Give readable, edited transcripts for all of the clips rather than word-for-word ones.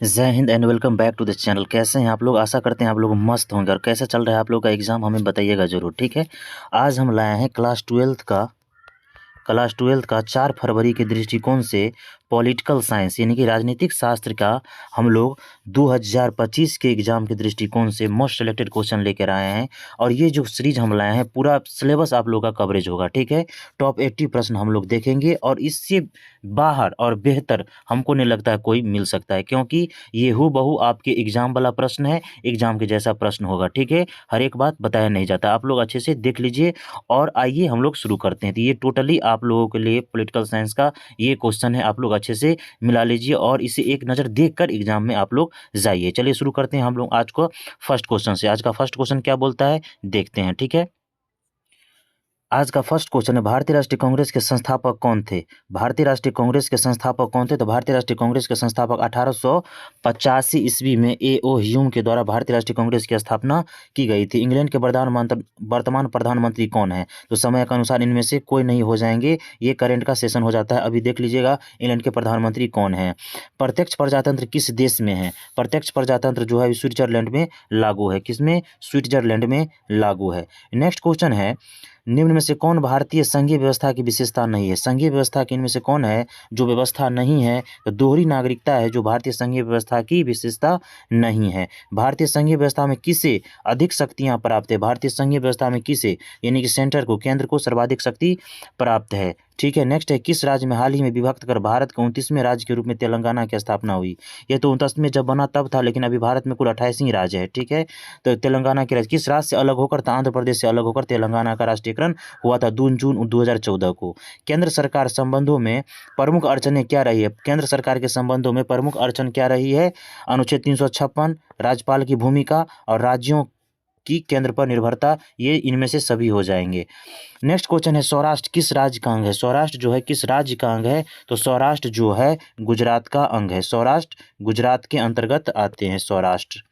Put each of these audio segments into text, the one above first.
जय Hind and welcome back to the channel. कैसे हैं आप लोग? आशा करते हैं आप लोग मस्त होंगे। और कैसे चल रहा है आप लोग का एग्ज़ाम, हमें बताइएगा ज़रूर, ठीक है। आज हम लाए हैं क्लास ट्वेल्थ का 4 फरवरी के दृष्टिकोण से पॉलिटिकल साइंस यानी कि राजनीतिक शास्त्र का हम लोग 2025 के एग्ज़ाम के दृष्टिकोण से मोस्ट सिलेक्टेड क्वेश्चन लेकर आए हैं। और ये जो सीरीज हम लाए हैं, पूरा सिलेबस आप लोगों का कवरेज होगा, ठीक है। टॉप 80 प्रश्न हम लोग देखेंगे और इससे बाहर और बेहतर हमको नहीं लगता है कोई मिल सकता है, क्योंकि ये हूबहू आपके एग्ज़ाम वाला प्रश्न है, एग्ज़ाम के जैसा प्रश्न होगा, ठीक है। हर एक बात बताया नहीं जाता, आप लोग अच्छे से देख लीजिए। और आइए हम लोग शुरू करते हैं। तो ये टोटली आप लोगों के लिए पॉलिटिकल साइंस का ये क्वेश्चन है, आप लोग अच्छे से मिला लीजिए और इसे एक नज़र देखकर एग्जाम में आप लोग जाइए। चलिए शुरू करते हैं हम लोग आज को फर्स्ट क्वेश्चन से। आज का फर्स्ट क्वेश्चन क्या बोलता है, देखते हैं, ठीक है। आज का फर्स्ट क्वेश्चन है, भारतीय राष्ट्रीय कांग्रेस के संस्थापक कौन थे? भारतीय राष्ट्रीय कांग्रेस के संस्थापक कौन थे? तो भारतीय राष्ट्रीय कांग्रेस के संस्थापक 1885 ईस्वी में ए.ओ. ह्यूम के द्वारा भारतीय राष्ट्रीय कांग्रेस की स्थापना की गई थी। इंग्लैंड के वर्तमान प्रधानमंत्री कौन है? तो समय के अनुसार इनमें से कोई नहीं हो जाएंगे, ये करंट का सेशन हो जाता है। अभी देख लीजिएगा इंग्लैंड के प्रधानमंत्री कौन है। प्रत्यक्ष प्रजातंत्र किस देश में है? प्रत्यक्ष प्रजातंत्र जो है स्विट्जरलैंड में लागू है। किसमें? स्विट्जरलैंड में लागू है। नेक्स्ट क्वेश्चन है, निम्न में से कौन भारतीय संघीय व्यवस्था की विशेषता नहीं है? संघीय व्यवस्था की इनमें से कौन है जो व्यवस्था नहीं है? तो दोहरी नागरिकता है जो भारतीय संघीय व्यवस्था की विशेषता नहीं है। भारतीय संघीय व्यवस्था में किसे अधिक शक्तियां प्राप्त है? भारतीय संघीय व्यवस्था में किसे, यानी कि सेंटर को, केंद्र को सर्वाधिक शक्ति प्राप्त है, ठीक है। नेक्स्ट है, किस राज्य में हाल ही में विभक्त कर भारत के 29वें राज्य के रूप में तेलंगाना की स्थापना हुई? ये तो 29 में जब बना तब था, लेकिन अभी भारत में कुल 28 ही राज्य है, ठीक है। तो तेलंगाना के राज्य किस राज्य से अलग होकर था? आंध्र प्रदेश से अलग होकर तेलंगाना का राष्ट्रीयकरण हुआ था 2 जून 2014 को। केंद्र सरकार संबंधों में प्रमुख अड़चनें क्या रही है? केंद्र सरकार के संबंधों में प्रमुख अड़चन क्या रही है? अनुच्छेद 356, राज्यपाल की भूमिका और राज्यों की केंद्र पर निर्भरता, ये इनमें से सभी हो जाएंगे। नेक्स्ट क्वेश्चन है, सौराष्ट्र किस राज्य का अंग है? सौराष्ट्र जो है किस राज्य का अंग है? तो सौराष्ट्र जो है गुजरात का अंग है। सौराष्ट्र गुजरात के अंतर्गत आते हैं सौराष्ट्र।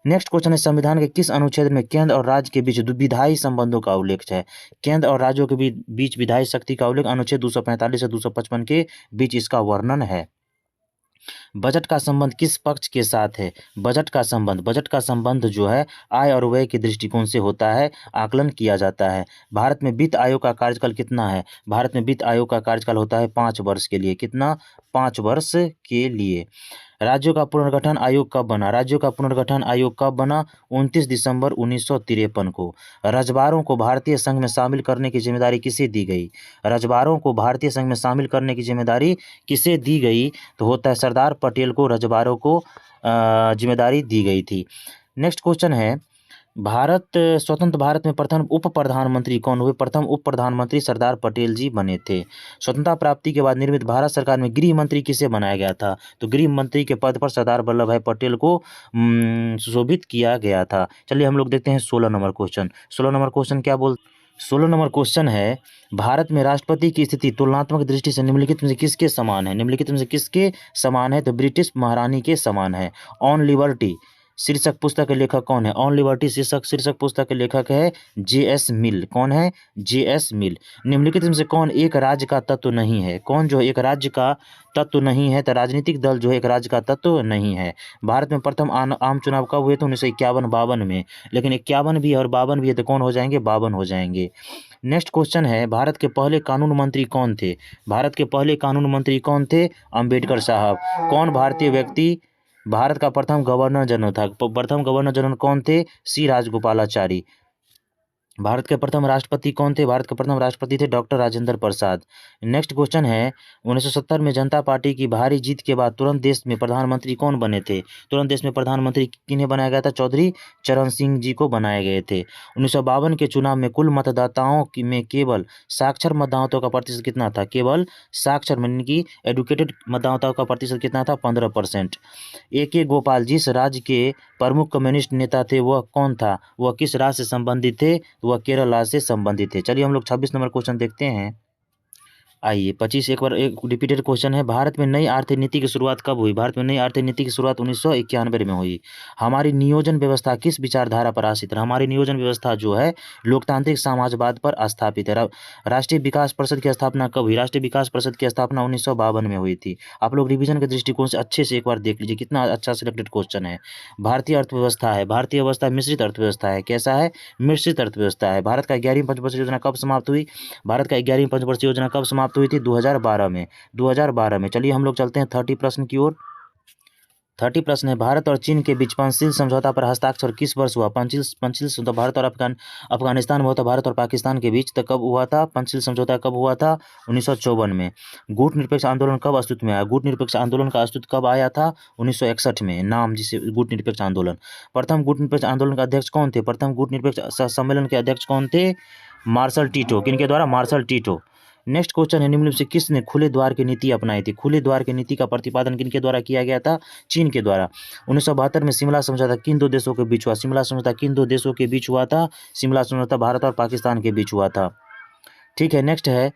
नेक्स्ट क्वेश्चन है, संविधान के किस अनुच्छेद में केंद्र और राज्य के बीच विधायी संबंधों का उल्लेख है? केंद्र और राज्यों के बीच विधायी शक्ति का उल्लेख अनुच्छेद 245 से 255 के बीच इसका वर्णन है। बजट का संबंध किस पक्ष के साथ है? बजट का संबंध जो है आय और व्यय के दृष्टिकोण से होता है, आकलन किया जाता है। भारत में वित्त आयोग का कार्यकाल कितना है? भारत में वित्त आयोग का कार्यकाल होता है 5 वर्ष के लिए। कितना? 5 वर्ष के लिए। राज्यों का पुनर्गठन आयोग कब बना? राज्यों का पुनर्गठन आयोग कब बना? 29 दिसंबर 1953 को। रजवाड़ों को भारतीय संघ में शामिल करने की जिम्मेदारी किसे दी गई? रजवाड़ों को भारतीय संघ में शामिल करने की जिम्मेदारी किसे दी गई? तो होता है सरदार पटेल को रजवाड़ों को जिम्मेदारी दी गई थी। नेक्स्ट क्वेश्चन है, स्वतंत्र भारत में प्रथम उप प्रधानमंत्री कौन हुए? प्रथम उप प्रधानमंत्री सरदार पटेल जी बने थे। स्वतंत्रता प्राप्ति के बाद निर्मित भारत सरकार में गृह मंत्री किसे बनाया गया था? तो गृह मंत्री के पद पर सरदार वल्लभ भाई पटेल को सुशोभित किया गया था। चलिए हम लोग देखते हैं 16 नंबर क्वेश्चन। 16 नंबर क्वेश्चन क्या 16 नंबर क्वेश्चन है, भारत में राष्ट्रपति की स्थिति तुलनात्मक दृष्टि से निम्नलिखित में से किसके समान है? निम्नलिखित में से किसके समान है? तो ब्रिटिश महारानी के समान है। ऑन लिबर्टी शीर्षक पुस्तक के लेखक कौन है? ऑन लिबर्टी शीर्षक पुस्तक के लेखक है जे.एस. मिल। कौन है? जे.एस. मिल। निम्नलिखित में से कौन एक राज्य का तत्व नहीं है? कौन जो एक राज्य का तत्व नहीं है? तो राजनीतिक दल जो है एक राज्य का तत्व नहीं है। भारत में प्रथम आम चुनाव कब हुए थे? 1951-52 में। लेकिन 51 भी है और 52 भी है, तो कौन हो जाएंगे? 52 हो जाएंगे। नेक्स्ट क्वेश्चन है, भारत के पहले कानून मंत्री कौन थे? भारत के पहले कानून मंत्री कौन थे? अंबेडकर साहब। कौन भारतीय व्यक्ति भारत का प्रथम गवर्नर जनरल था? प्रथम गवर्नर जनरल कौन थे? सी राजगोपालाचारी। भारत के प्रथम राष्ट्रपति कौन थे? भारत के प्रथम राष्ट्रपति थे doctor Rajendra Prasad. Next question है, 1970 में जनता पार्टी की भारी जीत के बाद तुरंत देश में प्रधानमंत्री कौन बने थे? तुरंत देश में प्रधानमंत्री किन्हें बनाया गया था? चौधरी चरण सिंह जी को बनाए गए थे। 1952 के चुनाव में कुल मतदाताओं में केवल साक्षर मतदाताओं का प्रतिशत कितना था? केवल साक्षर यानी कि एडुकेटेड मतदाताओं का प्रतिशत कितना था? 15%। ए.के. गोपाल जिस राज्य के प्रमुख कम्युनिस्ट नेता थे वह कौन था? वह किस राज्य से संबंधित थे? वह केरल राज्य से संबंधित थे। चलिए हम लोग 26 नंबर क्वेश्चन देखते हैं। आइए 25 एक बार एक रिपीटेड क्वेश्चन है। भारत में नई आर्थिक नीति की शुरुआत कब हुई? भारत में नई आर्थिक नीति की शुरुआत 1991 में हुई। हमारी नियोजन व्यवस्था किस विचारधारा पर आश्रित है? हमारी नियोजन व्यवस्था जो है लोकतांत्रिक समाजवाद पर स्थापित है। राष्ट्रीय विकास परिषद की स्थापना कब हुई? राष्ट्रीय विकास परिषद की स्थापना 1952 में हुई थी। आप लोग रिवीजन के दृष्टिकोण से अच्छे से एक बार देख लीजिए, कितना अच्छा सिलेक्टेड क्वेश्चन है। भारतीय अर्थव्यवस्था है, भारतीय अवस्था मिश्रित अर्थव्यवस्था है। कैसा है? मिश्रित अर्थव्यवस्था है। भारत का 11वीं पंचवर्षीय योजना कब समाप्त हुई? भारत का 11वीं पंचवर्षीय योजना कब समाप्त हुई थी? 2012 में। 2012 में। चलिए हम लोग चलते हैं 30 प्रश्न की ओर। 30 प्रश्न है, भारत और चीन के बीच पंचशील समझौता पर हस्ताक्षर किस वर्ष हुआ? पंचशील समझौता भारत और अफगानिस्तान में हुआ था, भारत और पाकिस्तान के बीच। तो कब हुआ था पंचशील समझौता? कब हुआ था? 1954 में। गुट निरपेक्ष आंदोलन कब अस्तित्व में आया? गुट निरपेक्ष आंदोलन का अस्तित्व कब आया था? 1961 में। नाम जिसे गुट निरपेक्ष आंदोलन। प्रथम गुट निरपेक्ष आंदोलन के अध्यक्ष कौन थे? प्रथम गुट निरपेक्ष सम्मेलन के अध्यक्ष कौन थे? Marshal Tito. किनके द्वारा? Marshal Tito. नेक्स्ट क्वेश्चन है, निम्नलिखित से किसने खुले द्वार की नीति अपनाई थी? खुले द्वार की नीति का प्रतिपादन किनके द्वारा किया गया था? चीन के द्वारा। 1972 में शिमला समझौता किन दो देशों के बीच हुआ? शिमला समझौता किन दो देशों के बीच हुआ था? शिमला समझौता भारत और पाकिस्तान के बीच हुआ था। ठीक है, नेक्स्ट है,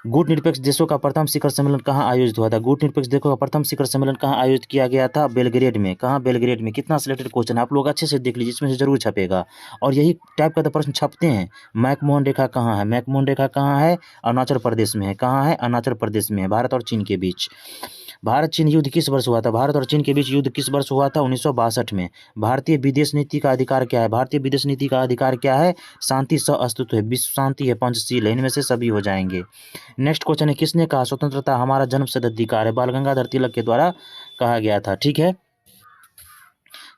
गुट निरपेक्ष देशों का प्रथम शिखर सम्मेलन कहाँ आयोजित हुआ था? गुट निरपेक्ष देशों का प्रथम शिखर सम्मेलन कहाँ आयोजित किया गया था? बेलग्रेड में। कहाँ? बेलग्रेड में। कितना सिलेक्टेड क्वेश्चन है, आप लोग अच्छे से देख लीजिए, इसमें से जरूर छपेगा और यही टाइप का तो प्रश्न छपते हैं। मैकमोहन रेखा कहाँ है? मैकमोहन रेखा कहाँ है? अरुणाचल प्रदेश में है। कहाँ है? अरुणाचल प्रदेश में है, भारत और चीन के बीच। भारत चीन युद्ध किस वर्ष हुआ था? भारत और चीन के बीच युद्ध किस वर्ष हुआ था? 1962 में। भारतीय विदेश नीति का अधिकार क्या है? भारतीय विदेश नीति का अधिकार क्या है? शांति, सह अस्तित्व है, विश्व शांति है, पंचशील है, इनमें से सभी हो जाएंगे। नेक्स्ट क्वेश्चन है, किसने कहा स्वतंत्रता हमारा जन्मसिद्ध अधिकार है? बाल गंगाधर तिलक के द्वारा कहा गया था। ठीक है,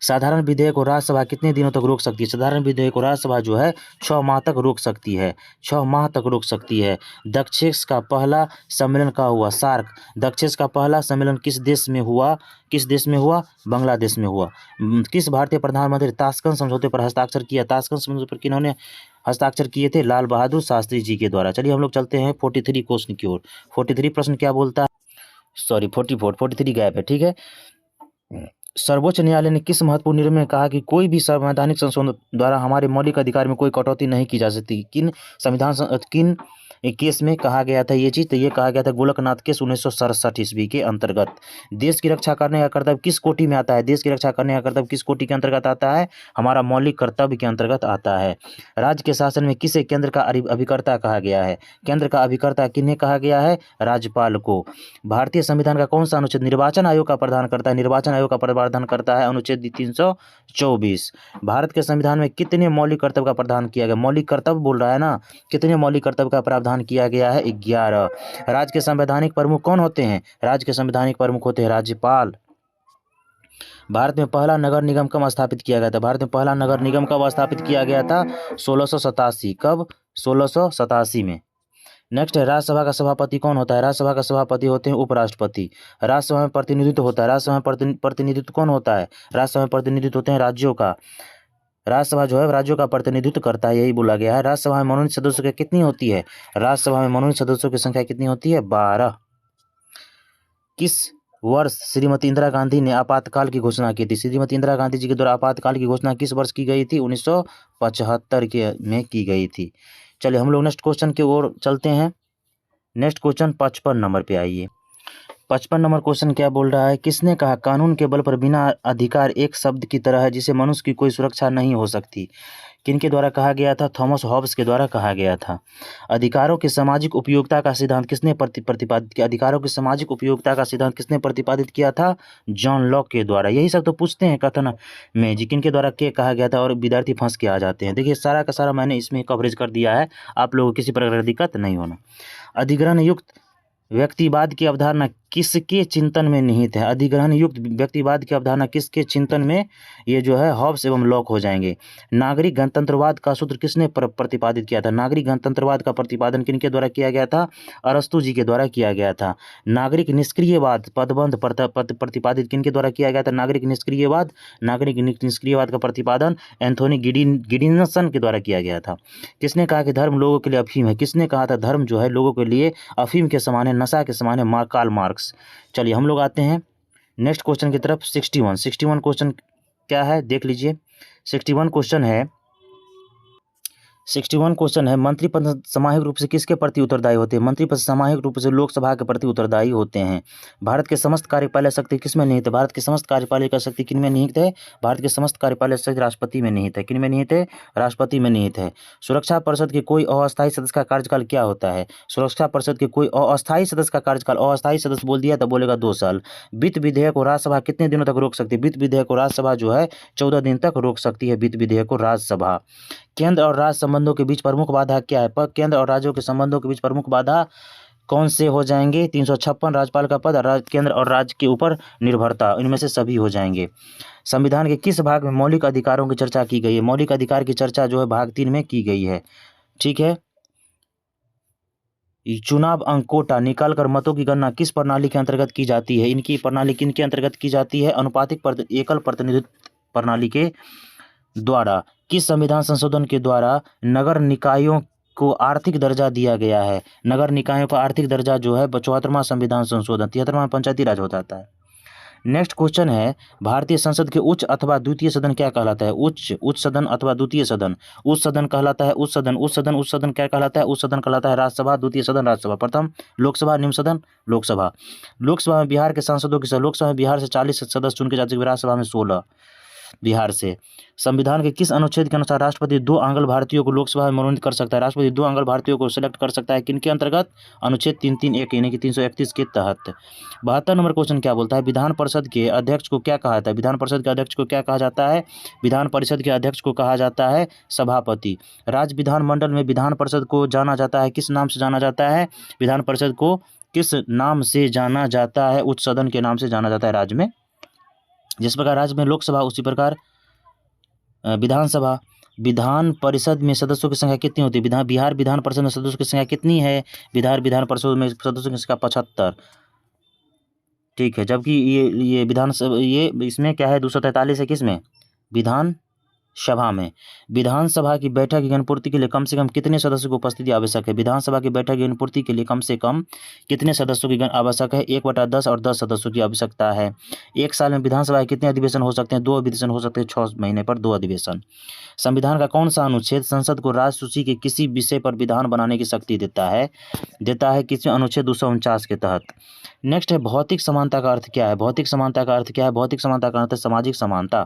साधारण विधेयक को राज्यसभा कितने दिनों तक रोक सकती है? साधारण विधेयक को राज्यसभा जो है 6 माह तक रोक सकती है। 6 माह तक रोक सकती है। दक्षेस का पहला सम्मेलन कहाँ हुआ? सार्क। दक्षेस का पहला सम्मेलन किस देश में हुआ? किस देश में हुआ? बांग्लादेश में हुआ। किस भारतीय प्रधानमंत्री ताशकंद समझौते पर हस्ताक्षर किया? ताशकंद समझौते पर किन्होंने हस्ताक्षर किए थे? लाल बहादुर शास्त्री जी के द्वारा। चलिए हम लोग चलते हैं 43 क्वेश्चन की ओर। 43 प्रश्न क्या बोलता है? सॉरी 43 गैप है। ठीक है, सर्वोच्च न्यायालय ने किस महत्वपूर्ण निर्णय में कहा कि कोई भी संवैधानिक संशोधन द्वारा हमारे मौलिक अधिकार में कोई कटौती नहीं की जा सकती? किन केस में कहा गया था ये चीज़? तो ये कहा गया था गोलकनाथ केस 1967 ईस्वी के अंतर्गत। देश की रक्षा करने का कर्तव्य किस कोटि में आता है? देश की रक्षा करने का कर्तव्य किस कोटि के अंतर्गत आता है? हमारा मौलिक कर्तव्य के अंतर्गत आता है। राज्य के शासन में किसे केंद्र का अभिकर्ता कहा गया है? केंद्र का अभिकर्ता किन्हें कहा गया है? राज्यपाल को। भारतीय संविधान का कौन सा अनुच्छेद निर्वाचन आयोग का प्रावधान करता है? निर्वाचन आयोग का प्रावधान करता है अनुच्छेद 324। भारत के संविधान में कितने मौलिक कर्तव्य का प्रावधान किया गया? मौलिक कर्तव्य बोल रहा है ना, कितने मौलिक कर्तव्य का प्रावधान किया गया है? 11। राज्य के संवैधानिक प्रमुख कौन होते हैं? राज्य के संवैधानिक प्रमुख होते हैं राज्यपाल। भारत में पहला नगर निगम कब स्थापित किया गया था? भारत में पहला नगर निगम कब स्थापित किया गया था? 1687। कब? 1687 में। नेक्स्ट है, राज्यसभा का सभापति कौन होता है? राज्यसभा का सभापति होते हैं उपराष्ट्रपति। राज्यसभा में प्रतिनिधित्व होता है, राज्यसभा में प्रतिनिधित्व कौन होता है? राज्यसभा में प्रतिनिधित्व होते हैं राज्यों का। राज्यसभा जो है राज्यों का प्रतिनिधित्व करता है, यही बोला गया है। राज्यसभा में मनोनीत सदस्यों की कितनी होती है? राज्यसभा में मनोनीत सदस्यों की संख्या कितनी होती है? 12। किस वर्ष श्रीमती इंदिरा गांधी ने आपातकाल की घोषणा की थी? श्रीमती इंदिरा गांधी जी के द्वारा आपातकाल की घोषणा किस वर्ष की गई थी? 1975 के में की गई थी। चलिए हम लोग नेक्स्ट क्वेश्चन की ओर चलते हैं। नेक्स्ट क्वेश्चन 55 नंबर पे आइए। 55 नंबर क्वेश्चन क्या बोल रहा है? किसने कहा कानून के बल पर बिना अधिकार एक शब्द की तरह है जिसे मनुष्य की कोई सुरक्षा नहीं हो सकती? किनके द्वारा कहा गया था? थॉमस हॉब्स के द्वारा कहा गया था। अधिकारों की सामाजिक उपयोगिता का सिद्धांत किसने प्रतिपादित किया? अधिकारों की सामाजिक उपयोगिता का सिद्धांत किसने प्रतिपादित किया था? जॉन लॉक के द्वारा। यही सब तो पूछते हैं कथन में जी, किनके द्वारा क्या कहा गया था, और विद्यार्थी फंस के आ जाते हैं। देखिए सारा का सारा मैंने इसमें कवरेज कर दिया है, आप लोगों को किसी प्रकार की दिक्कत नहीं होना। अधिग्रहण युक्त व्यक्तिवाद की अवधारणा किसके चिंतन में निहित है? अधिग्रहण युक्त व्यक्तिवाद की अवधारणा किसके चिंतन में? ये जो है हॉब्स एवं लॉक हो जाएंगे। नागरिक गणतंत्रवाद का सूत्र किसने प्रतिपादित किया था? नागरिक गणतंत्रवाद का प्रतिपादन किनके द्वारा किया गया था? अरस्तु जी के द्वारा किया गया था। नागरिक निष्क्रियवाद पदबंध प्रतिपादित किनके द्वारा किया गया था? नागरिक निष्क्रियवाद का प्रतिपादन एंथोनी गिडिनसन के द्वारा किया गया था। किसने कहा कि धर्म लोगों के लिए अफीम है? किसने कहा था धर्म जो है लोगों के लिए अफीम के समान है, नशा के समान है? Karl Marx. चलिए हम लोग आते हैं नेक्स्ट क्वेश्चन की तरफ। 61 क्वेश्चन क्या है देख लीजिए। 61 क्वेश्चन है, 61 क्वेश्चन है, मंत्री परिषद सामूहिक रूप से किसके प्रति उत्तरदायी होते हैं? मंत्री परिषद सामूहिक रूप से लोकसभा के प्रति उत्तरदायी होते हैं। भारत के समस्त कार्यपालक शक्ति किसमें निहित है? भारत की समस्त कार्यपालिका शक्ति किन में निहित है? भारत की समस्त कार्यपालक शक्ति राष्ट्रपति में निहित है। किन में निहित है? राष्ट्रपति में निहित है। सुरक्षा परिषद के कोई अस्थायी सदस्य का कार्यकाल क्या होता है? सुरक्षा परिषद के कोई अस्थायी सदस्य का कार्यकाल, अस्थायी सदस्य बोल दिया तो बोलेगा 2 साल। वित्त विधेयक को राज्यसभा कितने दिनों तक रोक सकती है? वित्त विधेयक को राज्यसभा जो है 14 दिन तक रोक सकती है वित्त विधेयक को राज्यसभा। केंद्र और राज्य संबंधों के बीच प्रमुख बाधा क्या है? केंद्र और राज्यों के संबंधों के बीच प्रमुख बाधा कौन से हो जाएंगे? 356 राज्यपाल का पद, केंद्र और राज्य के ऊपर निर्भरता, इनमें से सभी हो जाएंगे। संविधान के किस भाग में मौलिक अधिकारों की चर्चा की गई है? मौलिक अधिकार की चर्चा जो है भाग 3 में की गई है। ठीक है। चुनाव अंक कोटा निकाल कर मतों की गणना किस प्रणाली के अंतर्गत की जाती है? इनकी प्रणाली किन के अंतर्गत की जाती है? अनुपातिक एकल प्रतिनिधित्व प्रणाली के द्वारा। किस संविधान संशोधन के द्वारा नगर निकायों को आर्थिक दर्जा दिया गया है? नगर निकायों का आर्थिक दर्जा जो है 74वां संविधान संशोधन, 73वां पंचायती राज होता है। नेक्स्ट क्वेश्चन है, भारतीय संसद के उच्च अथवा द्वितीय सदन क्या कहलाता है? उच्च सदन अथवा द्वितीय सदन। उच्च सदन कहलाता है उच्च सदन, उच्च सदन क्या कहलाता है? उच्च सदन कहलाता है राज्यसभा, द्वितीय सदन राज्यसभा, प्रथम लोकसभा, निम्न सदन लोकसभा। लोकसभा में बिहार के सांसदों की लोकसभा में बिहार से 40 सदस्य चुन के जाते हैं, राज्यसभा में 16 बिहार से। संविधान के किस अनुच्छेद के अनुसार राष्ट्रपति 2 आंग्ल भारतीयों को लोकसभा में मनोनीत कर सकता है? राष्ट्रपति 2 आंग्ल भारतीयों को सिलेक्ट कर सकता है किनके अंतर्गत? अनुच्छेद 331 यानी कि 331 के तहत। 72 नंबर क्वेश्चन क्या बोलता है? विधान परिषद के अध्यक्ष को क्या कहा जाता है? विधान परिषद के अध्यक्ष को क्या कहा जाता है? विधान परिषद के अध्यक्ष को कहा जाता है सभापति। राज्य विधानमंडल में विधान परिषद को जाना जाता है किस नाम से जाना जाता है? विधान परिषद को किस नाम से जाना जाता है? उच्च सदन के नाम से जाना जाता है राज्य में। जिस प्रकार राज्य में लोकसभा उसी प्रकार विधानसभा। विधान परिषद में सदस्यों की संख्या कितनी होती है? बिहार विधान परिषद में सदस्यों की संख्या कितनी है? बिहार विधान परिषद में सदस्यों की संख्या 75। ठीक है। जबकि ये विधानसभा ये इसमें क्या है 243 है किसमें? विधान सभा में। विधानसभा की बैठक की गणपूर्ति के लिए कम से कम कितने सदस्यों की उपस्थिति आवश्यक है? विधानसभा की बैठक की गणपूर्ति के लिए कम से कम कितने सदस्यों की आवश्यक है? 1/10 और 10 सदस्यों की आवश्यकता है। एक साल में विधानसभा के कितने अधिवेशन हो सकते हैं? 2 अधिवेशन हो सकते हैं, 6 महीने पर 2 अधिवेशन। संविधान का कौन सा अनुच्छेद संसद को राजसूची के किसी विषय पर विधान बनाने की शक्ति देता है? किसमें? अनुच्छेद 249 के तहत। नेक्स्ट है, भौतिक समानता का अर्थ क्या है? भौतिक समानता का अर्थ क्या है? भौतिक समानता का अर्थ है सामाजिक समानता।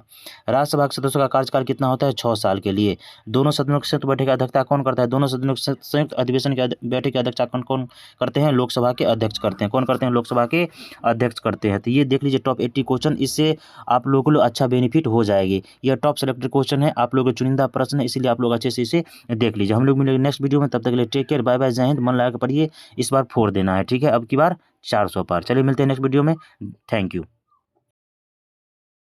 राज्यसभा के सदस्यों का कार्यकाल कितना होता है? 6 साल के लिए। दोनों सदनों की संयुक्त बैठक की अध्यक्षता कौन करता है? दोनों सदनों की संयुक्त अधिवेशन की बैठक की अध्यक्षता कौन करते हैं? लोकसभा के अध्यक्ष करते हैं। कौन करते हैं? लोकसभा के अध्यक्ष करते हैं। तो ये देख लीजिए टॉप 80 क्वेश्चन, इससे आप लोगों को अच्छा बेनिफिट हो जाएगी। यह टॉप सेलेक्टेड क्वेश्चन है, आप लोगों के चुनिंदा प्रश्न है, इसीलिए आप लोग अच्छे से इसे देख लीजिए। हम लोग मिलेंगे नेक्स्ट वीडियो में, तब तक के लिए टेक केयर, बाय बाय, जय हिंद। मन लगा के पढ़िए, इस बार 4 देना है, ठीक है? अब की बार 400 पार। चलिए मिलते हैं नेक्स्ट वीडियो में। Thank you.